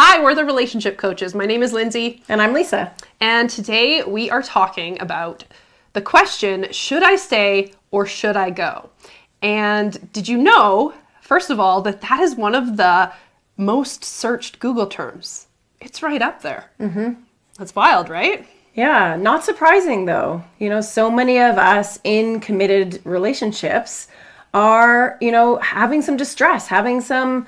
Hi, we're the relationship coaches. My name is Lindsay. And I'm Lisa. And today we are talking about the question, should I stay or should I go? And did you know, first of all, that that is one of the most searched Google terms? It's right up there. Mm-hmm. That's wild, right? Yeah, not surprising though. So many of us in committed relationships are, having some distress, having some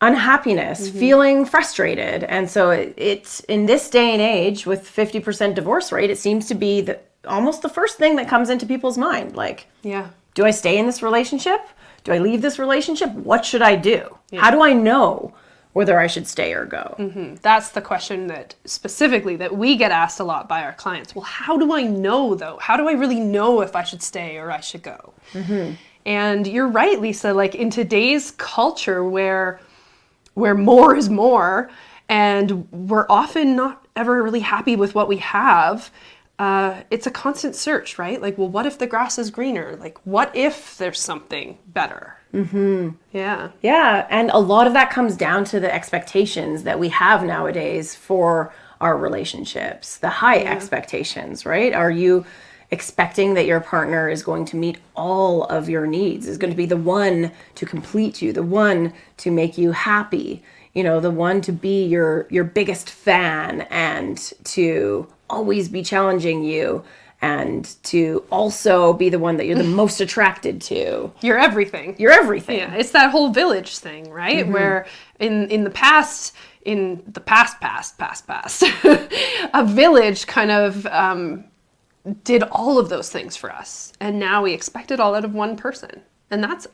unhappiness, feeling frustrated. And so it's in this day and age with 50% divorce rate, it seems to be almost the first thing that comes into people's mind. Like, yeah, do I stay in this relationship? Do I leave this relationship? What should I do? Yeah. How do I know whether I should stay or go? Mm-hmm. That's the question that specifically that we get asked a lot by our clients. Well, how do I know though? How do I really know if I should stay or I should go? Mm-hmm. And you're right, Lisa, like in today's culture where more is more, and we're often not ever really happy with what we have, it's a constant search, right? Like, well, what if the grass is greener? Like, what if there's something better? Mm-hmm. Yeah. Yeah, and a lot of that comes down to the expectations that we have nowadays for our relationships, the high expectations, right? Are you expecting that your partner is going to meet all of your needs, is going to be the one to complete you, the one to make you happy, the one to be your biggest fan and to always be challenging you and to also be the one that you're the most attracted to. You're everything. You're everything. Yeah, it's that whole village thing, right? Mm-hmm. Where in the past, a village kind of did all of those things for us, and now we expect it all out of one person, and that's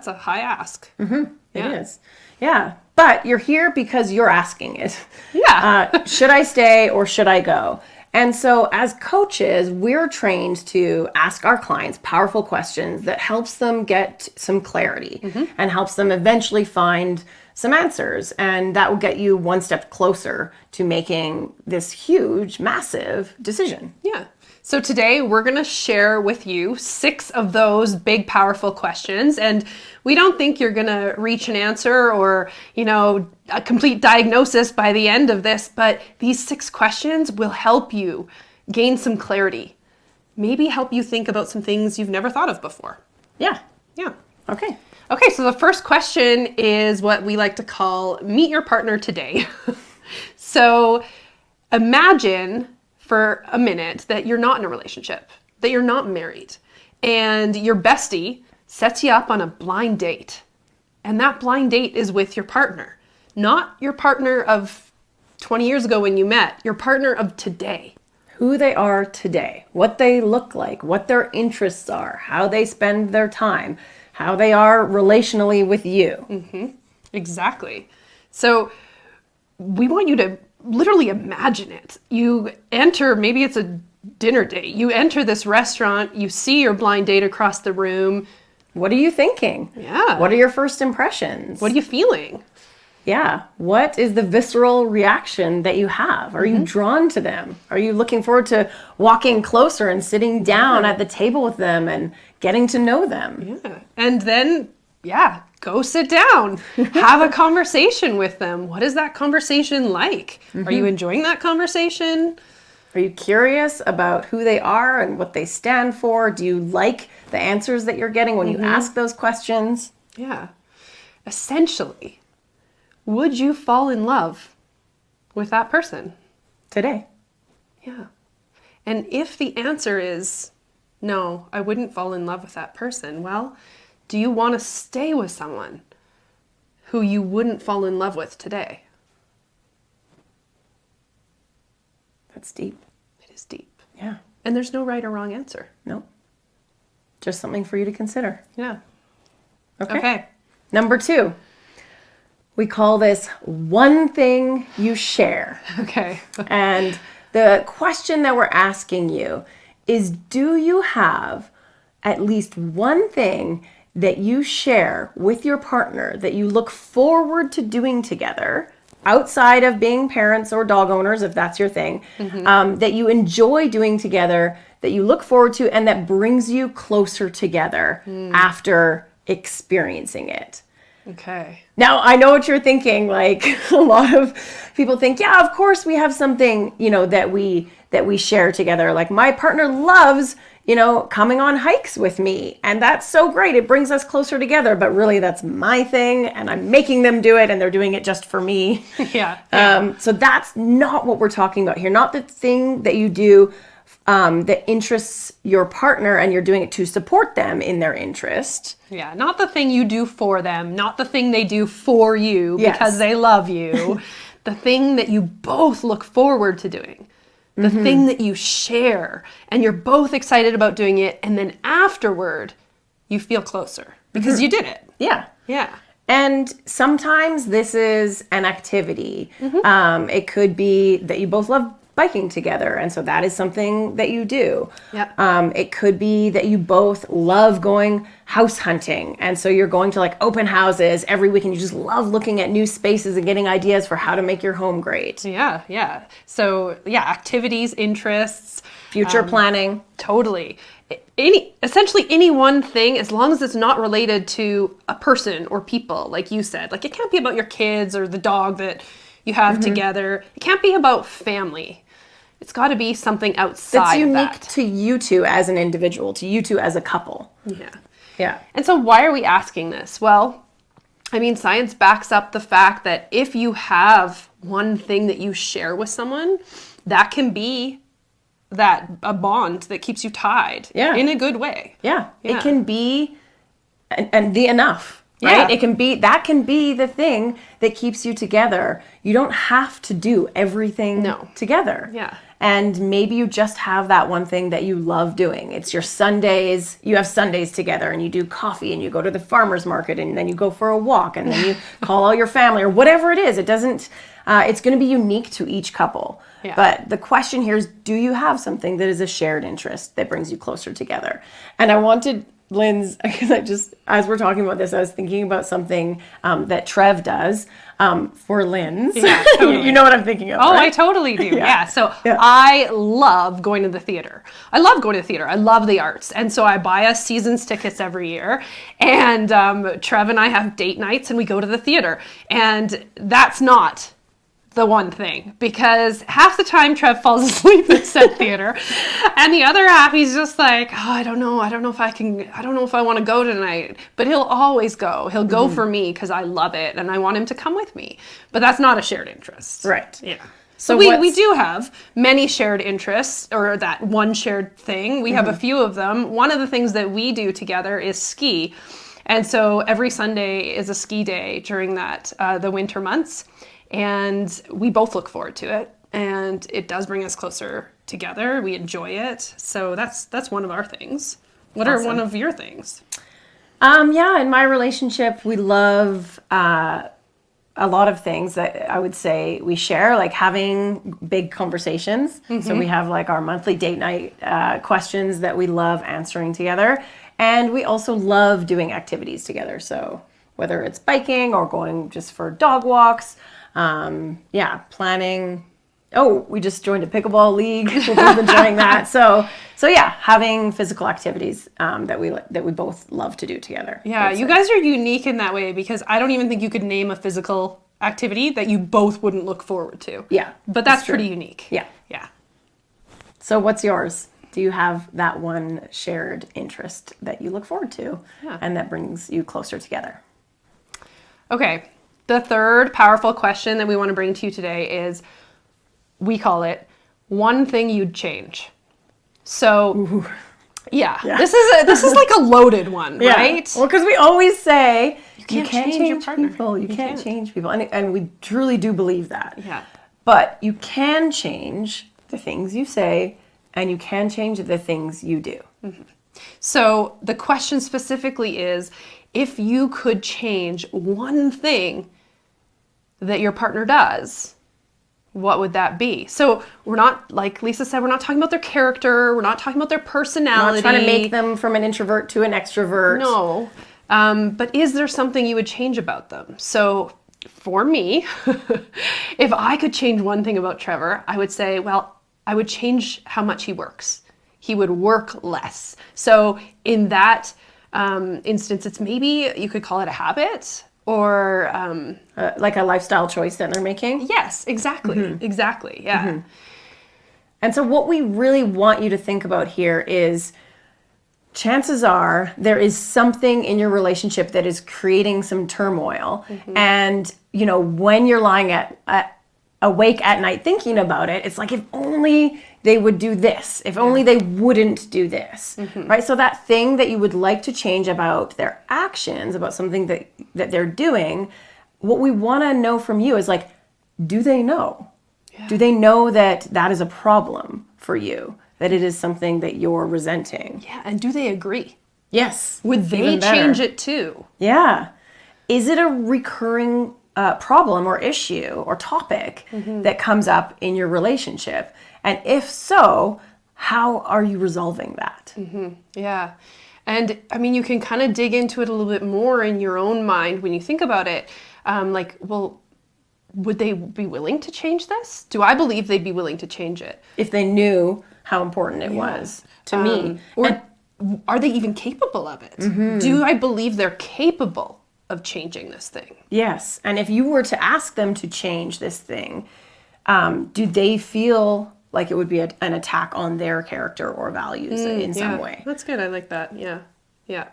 a high ask. Mm-hmm. Yeah. It is. Yeah, but you're here because you're asking it. Yeah. Should I stay or should I go? And so as coaches, we're trained to ask our clients powerful questions that helps them get some clarity and helps them eventually find some answers. And that will get you one step closer to making this huge, massive decision. Yeah. So today we're going to share with you 6 of those big, powerful questions. And we don't think you're going to reach an answer or, a complete diagnosis by the end of this, but these 6 questions will help you gain some clarity. Maybe help you think about some things you've never thought of before. Yeah. Yeah. Okay. Okay, so the first question is what we like to call meet your partner today. So imagine for a minute that you're not in a relationship, that you're not married, and your bestie sets you up on a blind date. And that blind date is with your partner, not your partner of 20 years ago when you met, your partner of today. Who they are today, what they look like, what their interests are, how they spend their time, how they are relationally with you. Mm-hmm. Exactly. So we want you to literally imagine it. You enter, maybe it's a dinner date. You enter this restaurant, you see your blind date across the room. What are you thinking? Yeah. What are your first impressions? What are you feeling? Yeah. What is the visceral reaction that you have? Are you drawn to them? Are you looking forward to walking closer and sitting down at the table with them and getting to know them? Yeah. And then, go sit down. Have a conversation with them. What is that conversation like? Are you enjoying that conversation? Are you curious about who they are and what they stand for? Do you like the answers that you're getting when you ask those questions? Yeah. Essentially, would you fall in love with that person? Today. Yeah. And if the answer is, no, I wouldn't fall in love with that person, well, do you want to stay with someone who you wouldn't fall in love with today? That's deep. It is deep. Yeah. And there's no right or wrong answer. No. Just something for you to consider. Yeah. Okay. Number 2. We call this one thing you share. Okay. And the question that we're asking you is, do you have at least one thing that you share with your partner that you look forward to doing together outside of being parents or dog owners, if that's your thing, that you enjoy doing together, that you look forward to, and that brings you closer together after experiencing it? Okay. Now, I know what you're thinking. Like a lot of people think, yeah, of course we have something, that we share together. Like my partner loves, coming on hikes with me. And that's so great. It brings us closer together. But really, that's my thing. And I'm making them do it. And they're doing it just for me. Yeah. So that's not what we're talking about here. Not the thing that you do that interests your partner and you're doing it to support them in their interest. Yeah, not the thing you do for them, not the thing they do for you because Yes. they love you. The thing that you both look forward to doing. The thing that you share and you're both excited about doing it, and then afterward you feel closer because you did it. Yeah. Yeah. And sometimes this is an activity. It could be that you both love biking together, and so that is something that you do. Yep. It could be that you both love going house hunting, and so you're going to like open houses every week, and you just love looking at new spaces and getting ideas for how to make your home great. Yeah. So, activities, interests, Future planning. totally. Essentially any one thing, as long as it's not related to a person or people, like you said. Like it can't be about your kids or the dog that you have together. It can't be about family. It's got to be something outside That's of unique that. to you two as an individual, to you two as a couple. Yeah. And so why are we asking this? Well, I mean, science backs up the fact that if you have one thing that you share with someone, that can be a bond that keeps you tied in a good way. Yeah. It can be and the enough. Right? Yeah. That can be the thing that keeps you together. You don't have to do everything together. Yeah. And maybe you just have that one thing that you love doing. It's your Sundays. You have Sundays together and you do coffee and you go to the farmer's market and then you go for a walk and then you call all your family or whatever it is. It doesn't, it's going to be unique to each couple. Yeah. But the question here is, do you have something that is a shared interest that brings you closer together? And I wanted Lynn's, because as we're talking about this, I was thinking about something that Trev does for Lynn's. Yeah, totally. You know what I'm thinking of, Oh, right? I totally do. Yeah. So Yeah. I love going to the theater. I love going to the theater. I love the arts. And so I buy us seasons tickets every year. And Trev and I have date nights and we go to the theater. And that's not the one thing, because half the time Trev falls asleep at said theater and the other half he's just like, oh, I don't know if I want to go tonight, but he'll always go. He'll go for me because I love it and I want him to come with me, but that's not a shared interest. Right. Yeah. So we do have many shared interests, or that one shared thing. We have a few of them. One of the things that we do together is ski. And so every Sunday is a ski day during the winter months. And we both look forward to it, and it does bring us closer together. We enjoy it, so that's one of our things. What are one of your things? Yeah, in my relationship, we love a lot of things that I would say we share, like having big conversations. So we have like our monthly date night questions that we love answering together, and we also love doing activities together. So whether it's biking or going just for dog walks. Planning. Oh, we just joined a pickleball league. We're both enjoying that. So yeah, having physical activities that we both love to do together. Yeah, you guys are unique in that way, because I don't even think you could name a physical activity that you both wouldn't look forward to. Yeah, but that's pretty unique. Yeah. So what's yours? Do you have that one shared interest that you look forward to and that brings you closer together? Okay. The third powerful question that we want to bring to you today is, we call it one thing you'd change. So, this is like a loaded one, right? Well, because we always say you can't change change your partner. people. You can't change people, and we truly do believe that. Yeah. But you can change the things you say, and you can change the things you do. So the question specifically is, if you could change one thing that your partner does, what would that be? So we're not, like Lisa said, we're not talking about their character. We're not talking about their personality. Not trying to make them from an introvert to an extrovert. No. But is there something you would change about them? So for me, if I could change one thing about Trevor, I would say, well, I would change how much he works. He would work less. So in that instance, it's maybe you could call it a habit, or like a lifestyle choice that they're making. yes, exactly, exactly, yeah. And so what we really want you to think about here is chances are there is something in your relationship that is creating some turmoil. And, you know, when you're lying awake at night thinking about it, it's like, if only they would do this, if only they wouldn't do this, right? So that thing that you would like to change about their actions, about something that they're doing, what we want to know from you is like, do they know? Do they know that that is a problem for you? That it is something that you're resenting? Yeah, and do they agree? Yes. Would they change it too? Yeah. Is it a recurring problem or issue or topic that comes up in your relationship? And if so, how are you resolving that? Yeah. And I mean, you can kind of dig into it a little bit more in your own mind when you think about it. Like, well, would they be willing to change this? Do I believe they'd be willing to change it? If they knew how important it was to me. Or are they even capable of it? Do I believe they're capable of changing this thing? Yes. And if you were to ask them to change this thing, do they feel like it would be an attack on their character or values in some way? That's good. I like that. Yeah. Yeah.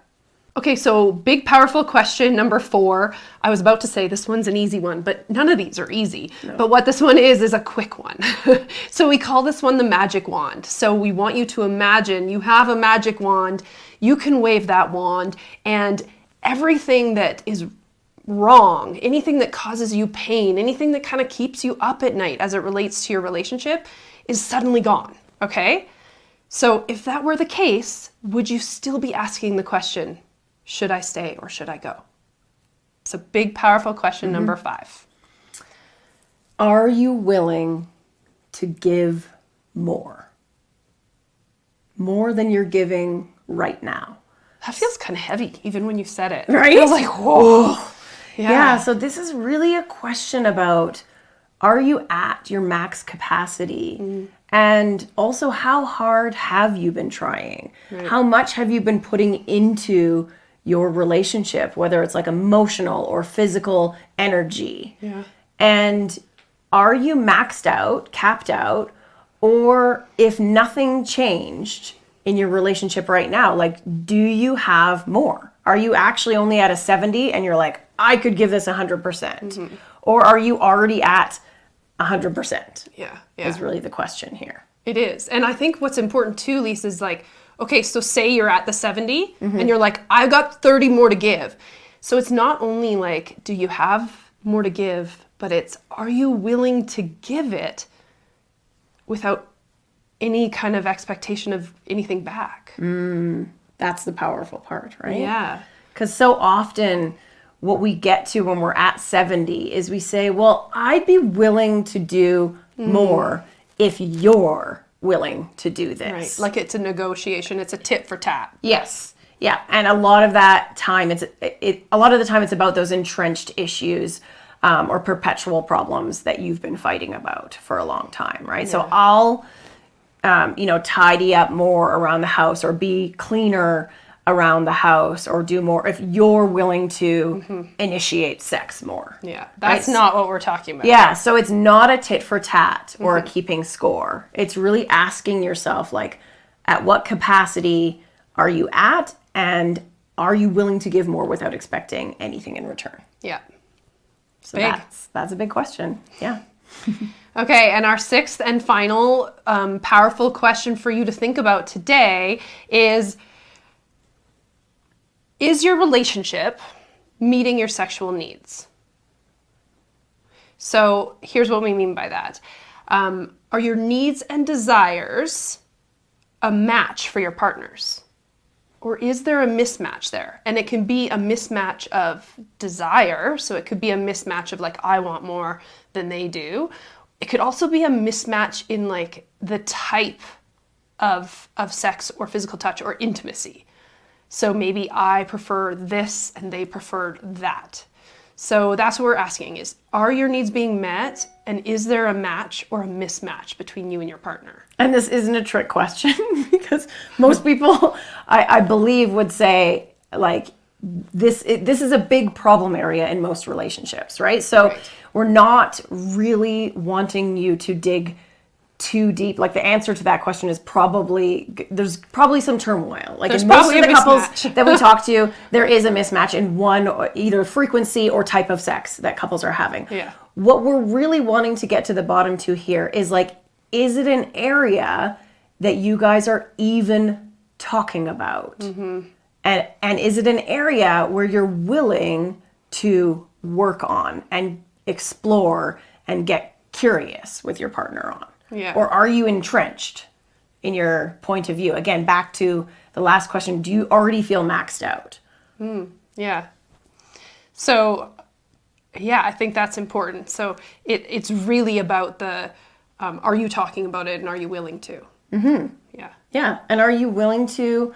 Okay, so big, powerful question number 4. I was about to say this one's an easy one, but none of these are easy. No. But what this one is a quick one. So we call this one the magic wand. So we want you to imagine you have a magic wand. You can wave that wand, and everything that is wrong, anything that causes you pain, anything that kind of keeps you up at night as it relates to your relationship is suddenly gone, okay? So if that were the case, would you still be asking the question, should I stay or should I go? It's a big, powerful question, number 5. Are you willing to give more? More than you're giving right now. That feels kind of heavy, even when you said it. Right? It feels like, whoa. Yeah, so this is really a question about, are you at your max capacity? And also, how hard have you been trying? Right. How much have you been putting into your relationship, whether it's like emotional or physical energy? Yeah. And are you maxed out, capped out, or if nothing changed in your relationship right now, like, do you have more? Are you actually only at a 70 and you're like, I could give this 100%? Or are you already at 100%? Yeah. Is really the question here. It is. And I think what's important too, Lisa, is like, okay, so say you're at the 70 and you're like, I've got 30 more to give. So it's not only like, do you have more to give, but it's, are you willing to give it without any kind of expectation of anything back? That's the powerful part, right? Yeah. Because so often what we get to when we're at 70 is we say, well, I'd be willing to do more if you're willing to do this. Right. Like it's a negotiation. It's a tit for tat. Yes. Yeah. And a lot of that time, a lot of the time it's about those entrenched issues or perpetual problems that you've been fighting about for a long time, right? Yeah. So I'll, tidy up more around the house or be cleaner around the house or do more if you're willing to initiate sex more. Yeah, that's not what we're talking about. Yeah, so it's not a tit for tat or a keeping score. It's really asking yourself, like, at what capacity are you at, and are you willing to give more without expecting anything in return? Yeah. So that's a big question. Yeah. Okay, and our 6th and final powerful question for you to think about today is your relationship meeting your sexual needs? So here's what we mean by that. Are your needs and desires a match for your partner's? Or is there a mismatch there? And it can be a mismatch of desire. So it could be a mismatch of like, I want more than they do. It could also be a mismatch in like the type of sex or physical touch or intimacy. So maybe I prefer this and they prefer that. So that's what we're asking is, are your needs being met? And is there a match or a mismatch between you and your partner? And this isn't a trick question because most people, I believe, would say, like, this is a big problem area in most relationships, right? So we're not really wanting you to dig too deep. Like the answer to that question is there's probably some turmoil. Like there's in most of the couples mismatch. that we talk to, there is a mismatch in one, or either frequency or type of sex that couples are having. Yeah. What we're really wanting to get to the bottom to here is like, is it an area that you guys are even talking about? And is it an area where you're willing to work on and explore and get curious with your partner on? Yeah. Or are you entrenched in your point of view? Again, back to the last question, do you already feel maxed out? Yeah. So, yeah, I think that's important. So it's really about the, are you talking about it and are you willing to? Yeah. Yeah. And are you willing to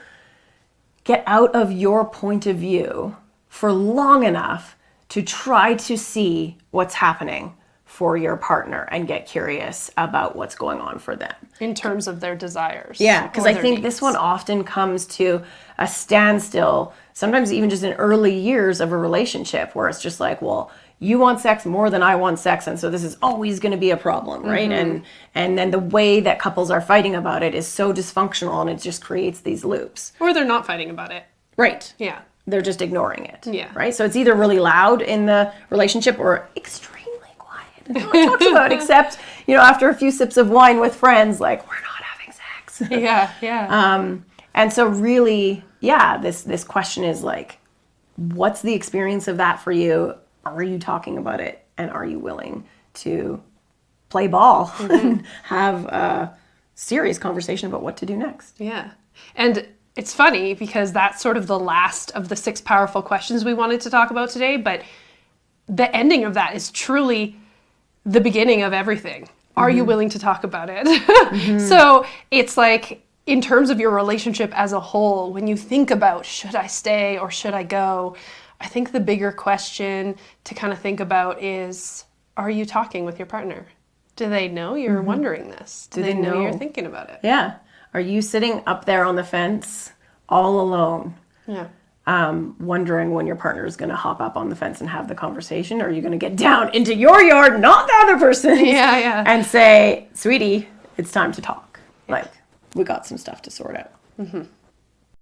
get out of your point of view for long enough to try to see what's happening for your partner and get curious about what's going on for them? In terms of their desires. Yeah, because or I their think needs. this one often comes to a standstill, sometimes even just in early years of a relationship where it's just like, well, you want sex more than I want sex, and so this is always going to be a problem, right? And then the way that couples are fighting about it is so dysfunctional, and it just creates these loops. Or they're not fighting about it. Right. Yeah. They're just ignoring it. Yeah. Right? So it's either really loud in the relationship or extremely quiet. No one talks about it except, after a few sips of wine with friends, like, we're not having sex. Yeah, yeah. And so really, this question is like, what's the experience of that for you? Are you talking about it? And are you willing to play ball and have a serious conversation about what to do next? Yeah. And it's funny because that's sort of the last of the 6 powerful questions we wanted to talk about today, but the ending of that is truly the beginning of everything. Are you willing to talk about it? So it's like, in terms of your relationship as a whole, when you think about, should I stay or should I go? I think the bigger question to kind of think about is, are you talking with your partner? Do they know you're wondering this? Do they know you're thinking about it? Yeah. Are you sitting up there on the fence all alone? Yeah. Wondering when your partner is going to hop up on the fence and have the conversation? Or are you going to get down into your yard, not the other person's, and say, sweetie, it's time to talk. Like, we got some stuff to sort out.